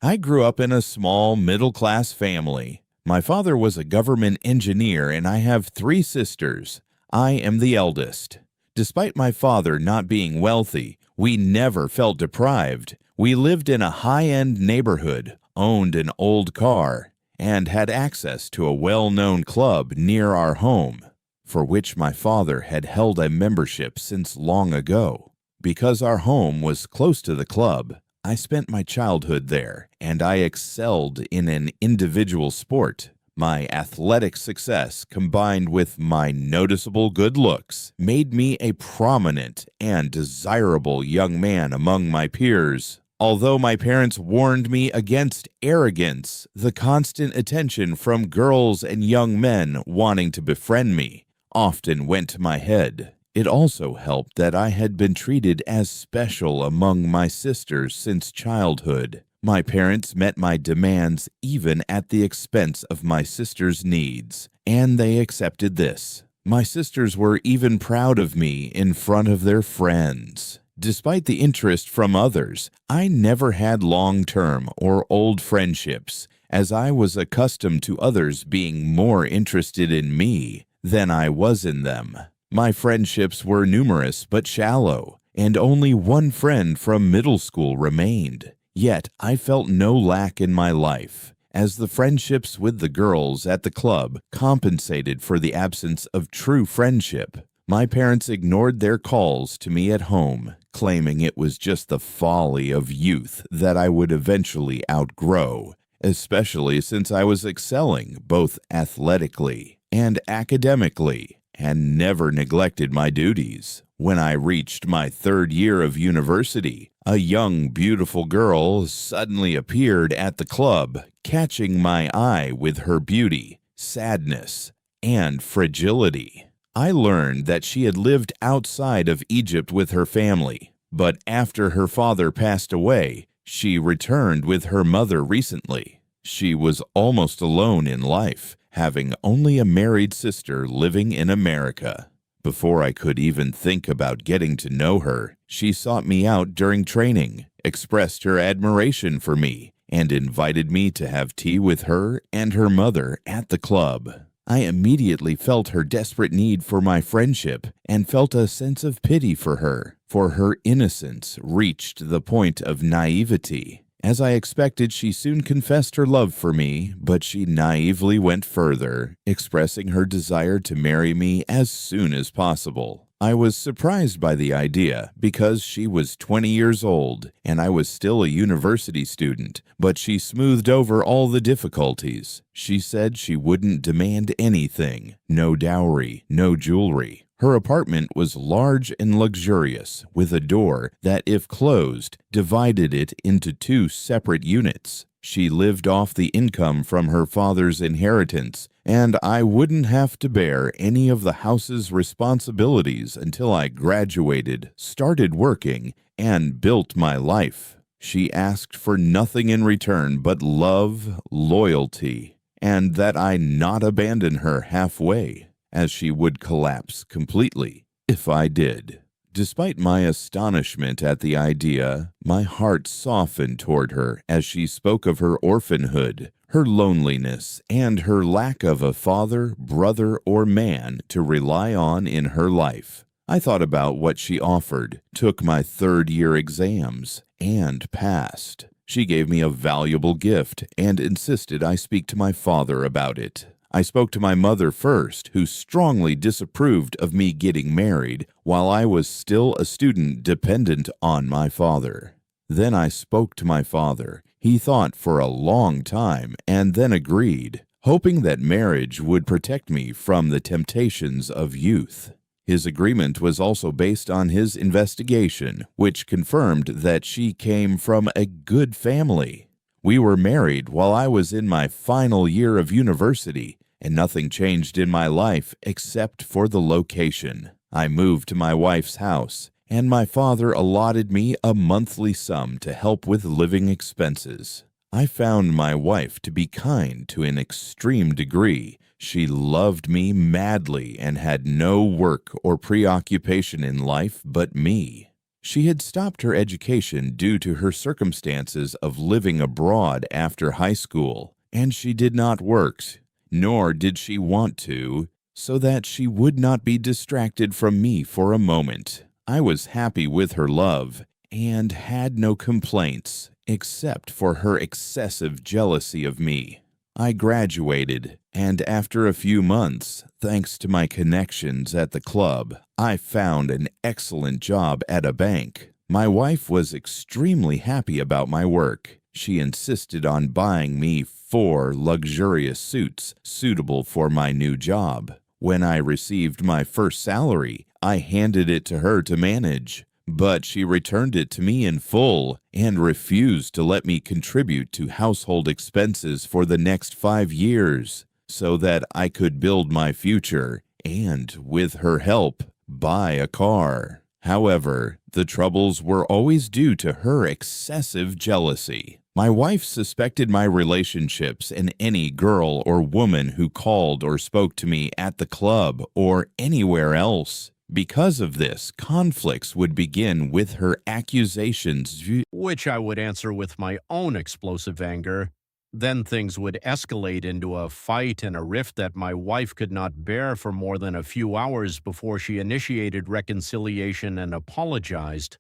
I grew up in a small, middle-class family. My father was a government engineer, and I have three sisters. I am the eldest. Despite my father not being wealthy, we never felt deprived. We lived in a high-end neighborhood, owned an old car, and had access to a well-known club near our home, for which my father had held a membership since long ago. Because our home was close to the club, I spent my childhood there, and I excelled in an individual sport. My athletic success, combined with my noticeable good looks, made me a prominent and desirable young man among my peers. Although my parents warned me against arrogance, the constant attention from girls and young men wanting to befriend me often went to my head. It also helped that I had been treated as special among my sisters since childhood. My parents met my demands even at the expense of my sisters' needs, and they accepted this. My sisters were even proud of me in front of their friends. Despite the interest from others, I never had long-term or old friendships, as I was accustomed to others being more interested in me than I was in them. My friendships were numerous but shallow, and only one friend from middle school remained. Yet I felt no lack in my life, as the friendships with the girls at the club compensated for the absence of true friendship. My parents ignored their calls to me at home, claiming it was just the folly of youth that I would eventually outgrow, especially since I was excelling both athletically and academically, and never neglected my duties. When I reached my third year of university, a young, beautiful girl suddenly appeared at the club, catching my eye with her beauty, sadness, and fragility. I learned that she had lived outside of Egypt with her family, but after her father passed away, she returned with her mother recently. She was almost alone in life, having only a married sister living in America. Before I could even think about getting to know her, she sought me out during training, expressed her admiration for me, and invited me to have tea with her and her mother at the club. I immediately felt her desperate need for my friendship and felt a sense of pity for her innocence reached the point of naivety. As I expected, she soon confessed her love for me, but she naively went further, expressing her desire to marry me as soon as possible. I was surprised by the idea because she was 20 years old and I was still a university student, but she smoothed over all the difficulties. She said she wouldn't demand anything, no dowry, no jewelry. Her apartment was large and luxurious, with a door that, if closed, divided it into two separate units. She lived off the income from her father's inheritance, and I wouldn't have to bear any of the house's responsibilities until I graduated, started working, and built my life. She asked for nothing in return but love, loyalty, and that I not abandon her halfway, as she would collapse completely if I did. Despite my astonishment at the idea, my heart softened toward her as she spoke of her orphanhood, her loneliness, and her lack of a father, brother, or man to rely on in her life. I thought about what she offered, took my third-year exams, and passed. She gave me a valuable gift and insisted I speak to my father about it. I spoke to my mother first, who strongly disapproved of me getting married while I was still a student dependent on my father. Then I spoke to my father. He thought for a long time and then agreed, hoping that marriage would protect me from the temptations of youth. His agreement was also based on his investigation, which confirmed that she came from a good family. We were married while I was in my final year of university, and nothing changed in my life except for the location. I moved to my wife's house, and my father allotted me a monthly sum to help with living expenses. I found my wife to be kind to an extreme degree. She loved me madly and had no work or preoccupation in life but me. She had stopped her education due to her circumstances of living abroad after high school, and she did not work, nor did she want to, so that she would not be distracted from me for a moment. I was happy with her love and had no complaints except for her excessive jealousy of me. I graduated, and after a few months, thanks to my connections at the club, I found an excellent job at a bank. My wife was extremely happy about my work. She insisted on buying me 4 luxurious suits suitable for my new job. When I received my first salary, I handed it to her to manage, but she returned it to me in full and refused to let me contribute to household expenses for the next 5 years so that I could build my future and, with her help, buy a car. However, the troubles were always due to her excessive jealousy. My wife suspected my relationships in any girl or woman who called or spoke to me at the club or anywhere else. Because of this, conflicts would begin with her accusations, which I would answer with my own explosive anger. Then things would escalate into a fight and a rift that my wife could not bear for more than a few hours before she initiated reconciliation and apologized.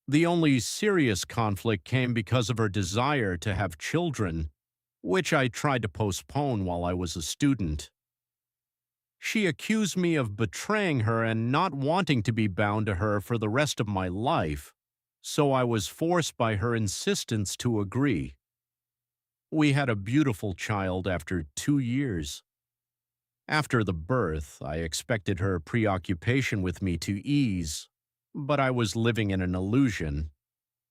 The only serious conflict came because of her desire to have children, which I tried to postpone while I was a student. She accused me of betraying her and not wanting to be bound to her for the rest of my life, so I was forced by her insistence to agree. We had a beautiful child after 2 years. After the birth, I expected her preoccupation with me to ease, but I was living in an illusion.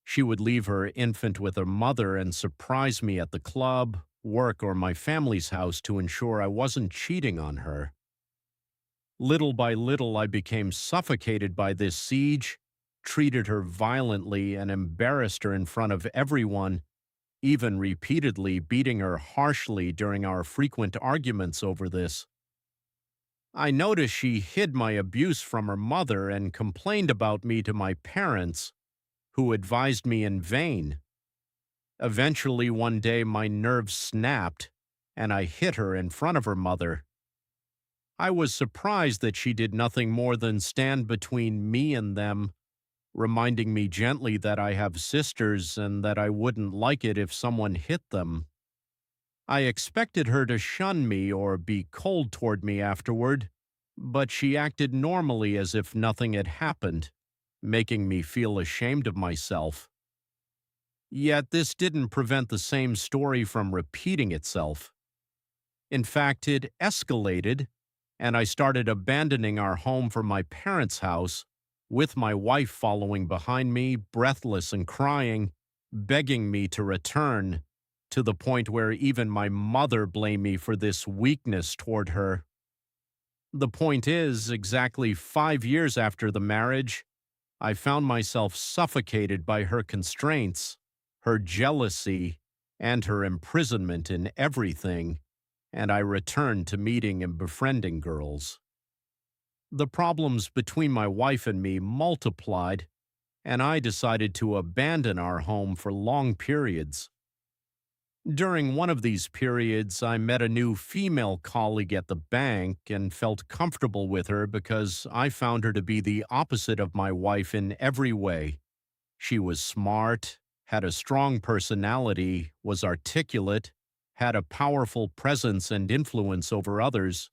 She would leave her infant with her mother and surprise me at the club, work, or my family's house to ensure I wasn't cheating on her. Little by little, I became suffocated by this siege, treated her violently, and embarrassed her in front of everyone, even repeatedly beating her harshly during our frequent arguments over this. I noticed she hid my abuse from her mother and complained about me to my parents, who advised me in vain. Eventually, one day, my nerves snapped, and I hit her in front of her mother. I was surprised that she did nothing more than stand between me and them, reminding me gently that I have sisters and that I wouldn't like it if someone hit them. I expected her to shun me or be cold toward me afterward, but she acted normally as if nothing had happened, making me feel ashamed of myself. Yet this didn't prevent the same story from repeating itself. In fact, it escalated, and I started abandoning our home for my parents' house, with my wife following behind me, breathless and crying, begging me to return, to the point where even my mother blamed me for this weakness toward her. The point is, exactly 5 years after the marriage, I found myself suffocated by her constraints, her jealousy, and her imprisonment in everything, and I returned to meeting and befriending girls. The problems between my wife and me multiplied, and I decided to abandon our home for long periods. During one of these periods, I met a new female colleague at the bank and felt comfortable with her because I found her to be the opposite of my wife in every way. She was smart, had a strong personality, was articulate, had a powerful presence and influence over others,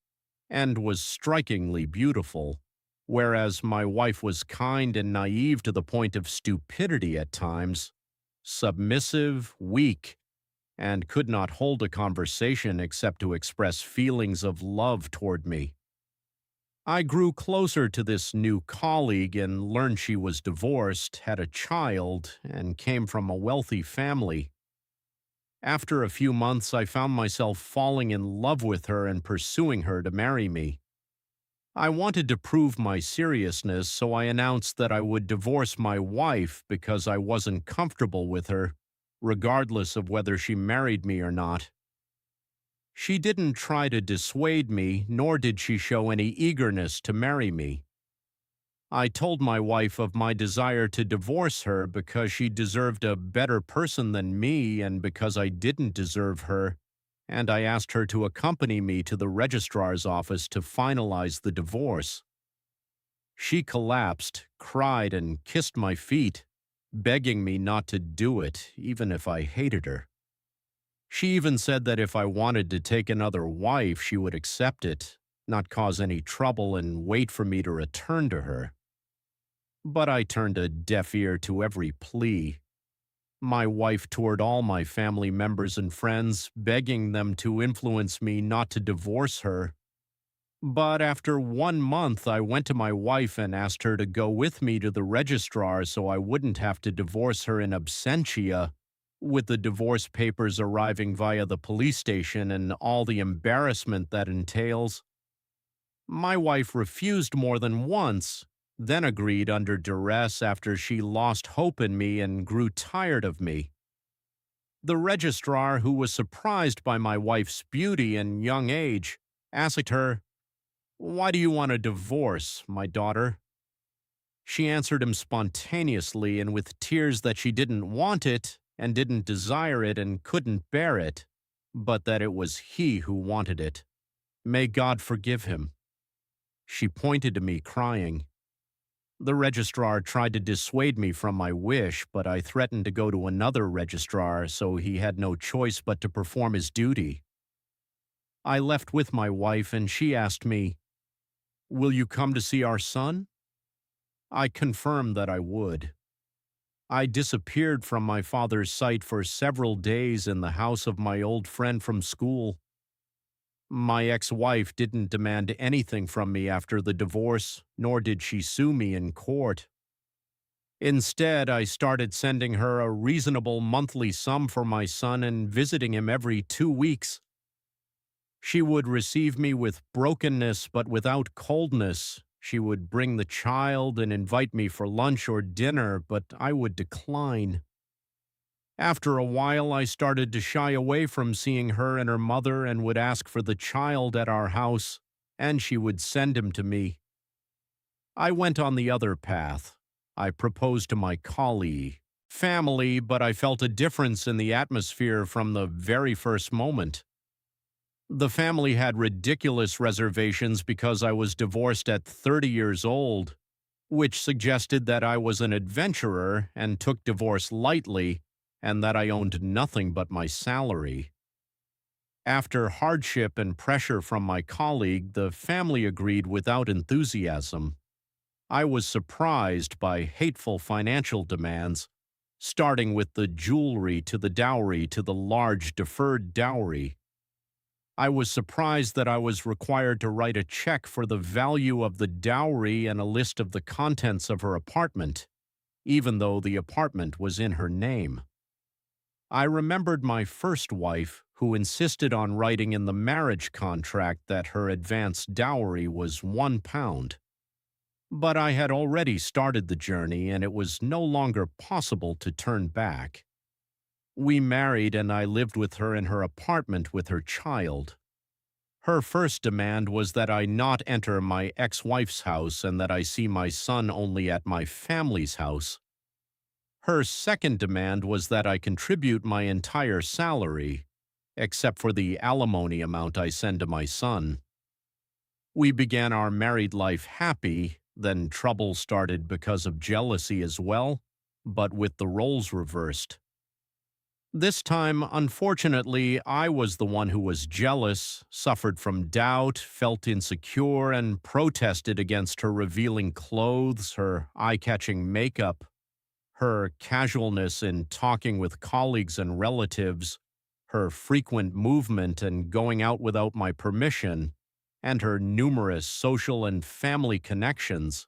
and was strikingly beautiful, whereas my wife was kind and naive to the point of stupidity at times, submissive, weak, and could not hold a conversation except to express feelings of love toward me. I grew closer to this new colleague and learned she was divorced, had a child, and came from a wealthy family. After a few months, I found myself falling in love with her and pursuing her to marry me. I wanted to prove my seriousness, so I announced that I would divorce my wife because I wasn't comfortable with her, regardless of whether she married me or not. She didn't try to dissuade me, nor did she show any eagerness to marry me. I told my wife of my desire to divorce her because she deserved a better person than me and because I didn't deserve her, and I asked her to accompany me to the registrar's office to finalize the divorce. She collapsed, cried, and kissed my feet, begging me not to do it, even if I hated her. She even said that if I wanted to take another wife, she would accept it, not cause any trouble, and wait for me to return to her. But I turned a deaf ear to every plea. My wife toured all my family members and friends, begging them to influence me not to divorce her. But after 1 month, I went to my wife and asked her to go with me to the registrar so I wouldn't have to divorce her in absentia, with the divorce papers arriving via the police station and all the embarrassment that entails. My wife refused more than once, then agreed under duress after she lost hope in me and grew tired of me. The registrar, who was surprised by my wife's beauty and young age, asked her, "Why do you want a divorce, my daughter?" She answered him spontaneously and with tears that she didn't want it and didn't desire it and couldn't bear it, but that it was he who wanted it. May God forgive him. She pointed to me crying. The registrar tried to dissuade me from my wish, but I threatened to go to another registrar, so he had no choice but to perform his duty. I left with my wife, and she asked me, "Will you come to see our son?" I confirmed that I would. I disappeared from my father's sight for several days in the house of my old friend from school. My ex-wife didn't demand anything from me after the divorce, nor did she sue me in court. Instead, I started sending her a reasonable monthly sum for my son and visiting him every 2 weeks. She would receive me with brokenness but without coldness. She would bring the child and invite me for lunch or dinner, but I would decline. After a while, I started to shy away from seeing her and her mother and would ask for the child at our house, and she would send him to me. I went on the other path. I proposed to my colleague, family, but I felt a difference in the atmosphere from the very first moment. The family had ridiculous reservations because I was divorced at 30 years old, which suggested that I was an adventurer and took divorce lightly, and that I owned nothing but my salary. After hardship and pressure from my colleague, the family agreed without enthusiasm. I was surprised by hateful financial demands, starting with the jewelry to the dowry to the large deferred dowry. I was surprised that I was required to write a check for the value of the dowry and a list of the contents of her apartment, even though the apartment was in her name. I remembered my first wife, who insisted on writing in the marriage contract that her advance dowry was £1. But I had already started the journey, and it was no longer possible to turn back. We married, and I lived with her in her apartment with her child. Her first demand was that I not enter my ex-wife's house and that I see my son only at my family's house. Her second demand was that I contribute my entire salary, except for the alimony amount I send to my son. We began our married life happy, then trouble started because of jealousy as well, but with the roles reversed. This time, unfortunately, I was the one who was jealous, suffered from doubt, felt insecure, and protested against her revealing clothes, her eye-catching makeup, her casualness in talking with colleagues and relatives, her frequent movement and going out without my permission, and her numerous social and family connections.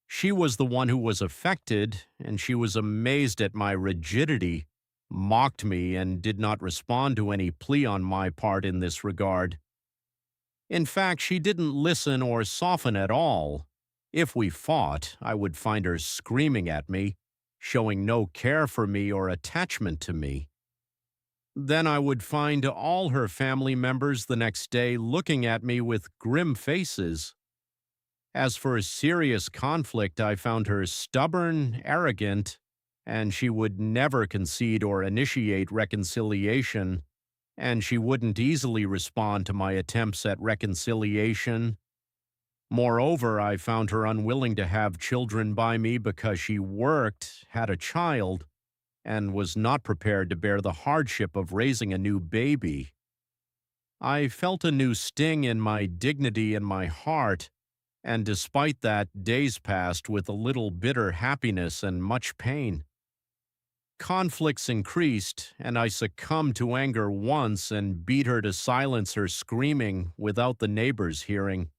She was the one who was affected, and she was amazed at my rigidity, mocked me, and did not respond to any plea on my part in this regard. In fact, she didn't listen or soften at all. If we fought, I would find her screaming at me, showing no care for me or attachment to me. Then I would find all her family members the next day looking at me with grim faces. As for a serious conflict, I found her stubborn, arrogant, and she would never concede or initiate reconciliation, and she wouldn't easily respond to my attempts at reconciliation. Moreover, I found her unwilling to have children by me because she worked, had a child, and was not prepared to bear the hardship of raising a new baby. I felt a new sting in my dignity and my heart, and despite that, days passed with a little bitter happiness and much pain. Conflicts increased, and I succumbed to anger once and beat her to silence her screaming without the neighbors hearing.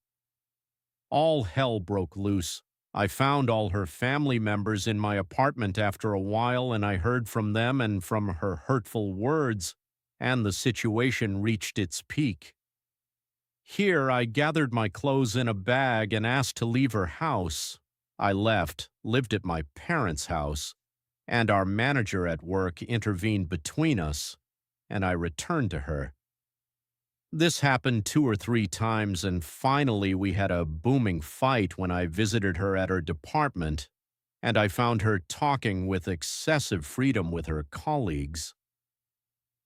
All hell broke loose. I found all her family members in my apartment after a while, and I heard from them and from her hurtful words, and the situation reached its peak. Here I gathered my clothes in a bag and asked to leave her house. I left, lived at my parents' house, and our manager at work intervened between us, and I returned to her. This happened 2 or 3 times, and finally we had a booming fight when I visited her at her department, and I found her talking with excessive freedom with her colleagues.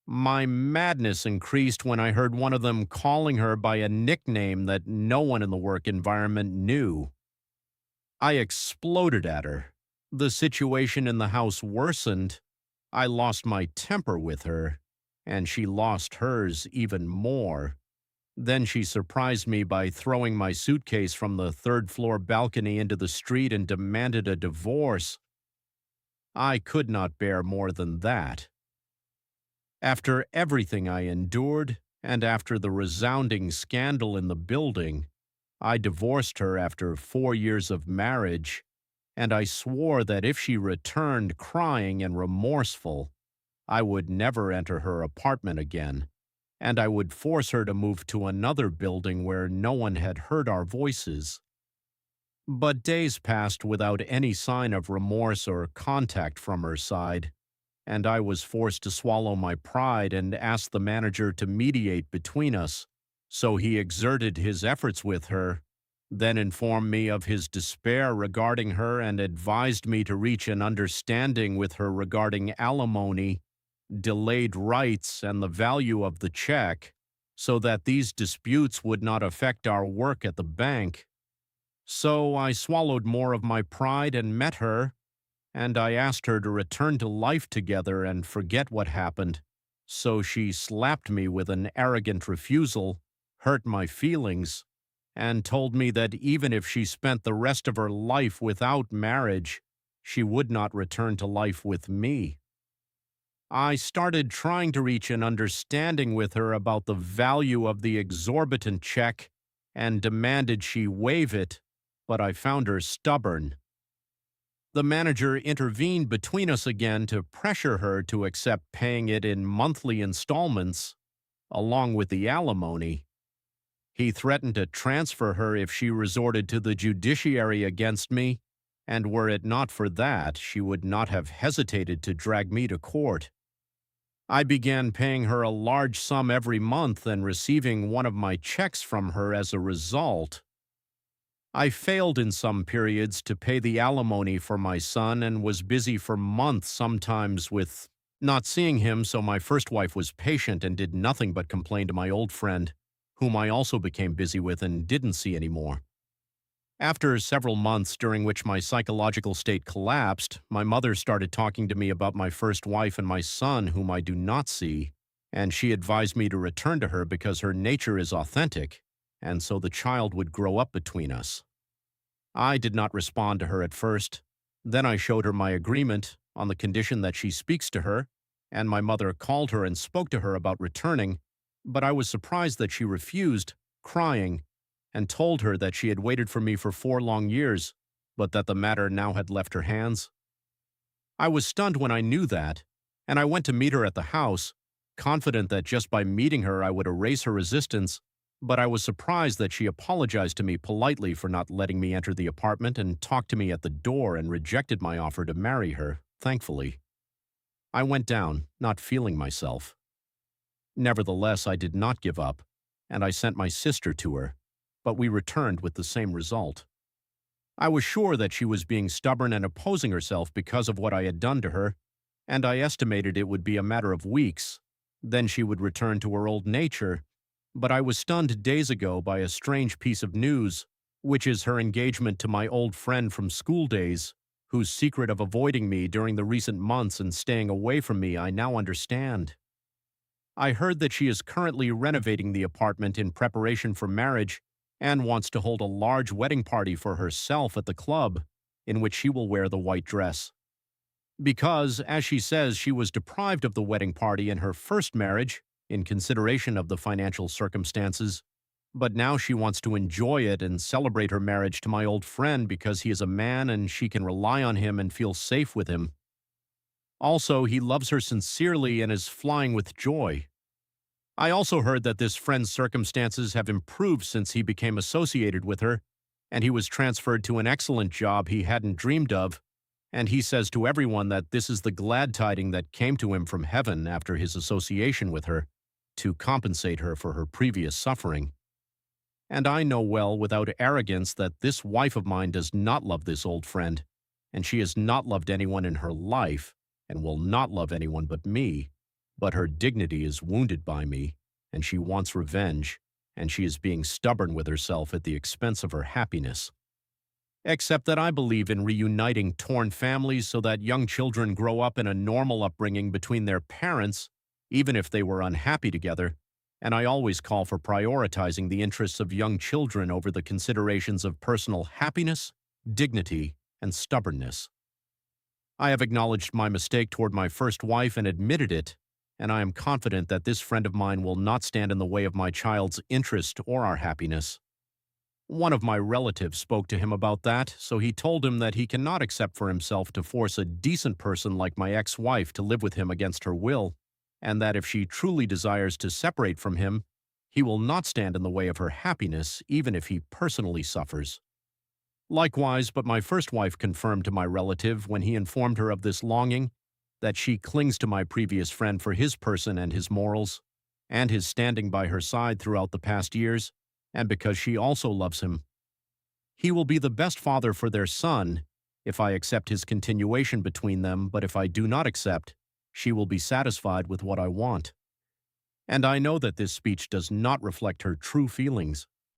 My madness increased when I heard one of them calling her by a nickname that no one in the work environment knew. I exploded at her. The situation in the house worsened. I lost my temper with her, and she lost hers even more. Then she surprised me by throwing my suitcase from the 3rd-floor balcony into the street and demanded a divorce. I could not bear more than that. After everything I endured, and after the resounding scandal in the building, I divorced her after 4 years of marriage, and I swore that if she returned crying and remorseful, I would never enter her apartment again, and I would force her to move to another building where no one had heard our voices. But days passed without any sign of remorse or contact from her side, and I was forced to swallow my pride and ask the manager to mediate between us, so he exerted his efforts with her, then informed me of his despair regarding her and advised me to reach an understanding with her regarding alimony, delayed rights, and the value of the check, so that these disputes would not affect our work at the bank. So I swallowed more of my pride and met her, and I asked her to return to life together and forget what happened. So she slapped me with an arrogant refusal, hurt my feelings, and told me that even if she spent the rest of her life without marriage, she would not return to life with me. I started trying to reach an understanding with her about the value of the exorbitant check and demanded she waive it, but I found her stubborn. The manager intervened between us again to pressure her to accept paying it in monthly installments, along with the alimony. He threatened to transfer her if she resorted to the judiciary against me, and were it not for that, she would not have hesitated to drag me to court. I began paying her a large sum every month and receiving one of my checks from her as a result. I failed in some periods to pay the alimony for my son and was busy for months sometimes with not seeing him, so my first wife was patient and did nothing but complain to my old friend, whom I also became busy with and didn't see anymore. After several months during which my psychological state collapsed, my mother started talking to me about my first wife and my son, whom I do not see, and she advised me to return to her because her nature is authentic, and so the child would grow up between us. I did not respond to her at first. Then I showed her my agreement on the condition that she speaks to her, and my mother called her and spoke to her about returning, but I was surprised that she refused, crying, and told her that she had waited for me for 4 long years, but that the matter now had left her hands. I was stunned when I knew that, and I went to meet her at the house, confident that just by meeting her I would erase her resistance, but I was surprised that she apologized to me politely for not letting me enter the apartment and talked to me at the door and rejected my offer to marry her, thankfully. I went down, not feeling myself. Nevertheless, I did not give up, and I sent my sister to her, but we returned with the same result. I was sure that she was being stubborn and opposing herself because of what I had done to her, and I estimated it would be a matter of weeks. Then she would return to her old nature. But I was stunned days ago by a strange piece of news, which is her engagement to my old friend from school days, whose secret of avoiding me during the recent months and staying away from me I now understand. I heard that she is currently renovating the apartment in preparation for marriage and wants to hold a large wedding party for herself at the club, in which she will wear the white dress. Because, as she says, she was deprived of the wedding party in her first marriage in consideration of the financial circumstances, but now she wants to enjoy it and celebrate her marriage to my old friend because he is a man and she can rely on him and feel safe with him. Also, he loves her sincerely and is flying with joy. I also heard that this friend's circumstances have improved since he became associated with her, and he was transferred to an excellent job he hadn't dreamed of, and he says to everyone that this is the glad tiding that came to him from heaven after his association with her, to compensate her for her previous suffering. And I know well, without arrogance, that this wife of mine does not love this old friend, and she has not loved anyone in her life, and will not love anyone but me, but her dignity is wounded by me, and she wants revenge, and she is being stubborn with herself at the expense of her happiness. Except that I believe in reuniting torn families so that young children grow up in a normal upbringing between their parents, even if they were unhappy together, and I always call for prioritizing the interests of young children over the considerations of personal happiness, dignity, and stubbornness. I have acknowledged my mistake toward my first wife and admitted it, and I am confident that this friend of mine will not stand in the way of my child's interest or our happiness. One of my relatives spoke to him about that, so he told him that he cannot accept for himself to force a decent person like my ex-wife to live with him against her will, and that if she truly desires to separate from him, he will not stand in the way of her happiness, even if he personally suffers. Likewise, but my first wife confirmed to my relative, when he informed her of this longing, that she clings to my previous friend for his person and his morals, and his standing by her side throughout the past years, and because she also loves him. He will be the best father for their son if I accept his continuation between them, but if I do not accept, she will be satisfied with what I want. And I know that this speech does not reflect her true feelings.